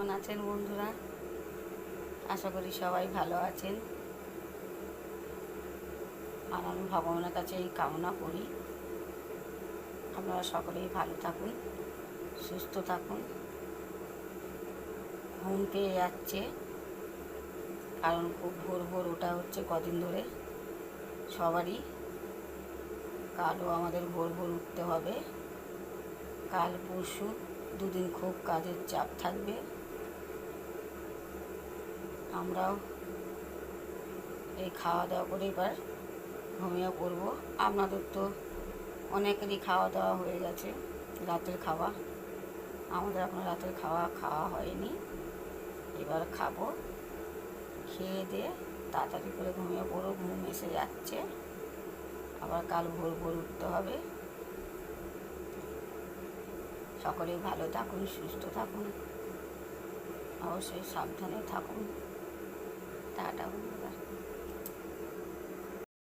কেমন আছেন বন্ধুরা? আশা করি সবাই ভালো আছেন। আর আমি ভগবানের কাছে এই কামনা করি আপনারা সকলেই ভালো থাকুন, সুস্থ থাকুন। ঘুম পেয়ে যাচ্ছে, কারণ খুব ভোর ভোর ওঠা হচ্ছে কদিন ধরে সবারই। কালও আমাদের ভোর ভোর উঠতে হবে। কাল পরশু দুদিন খুব কাজের চাপ থাকবে। আমরাও এই খাওয়া দাওয়া করে এবার ঘুমিয়ে পড়বো। আপনাদের তো অনেকেরই খাওয়া দাওয়া হয়ে গেছে, রাতের খাওয়া। আমাদের এখন রাতের খাওয়া হয়নি, এবার খাবো। খেয়ে দিয়ে তাড়াতাড়ি করে ঘুমিয়ে পড়ো, ঘুম এসে যাচ্ছে। আবার কাল ভোর ভোর উঠতে হবে। সকলেই ভালো থাকুন, সুস্থ থাকুন, অবশ্যই সাবধানে থাকুন। টাটা বন্ধুরা।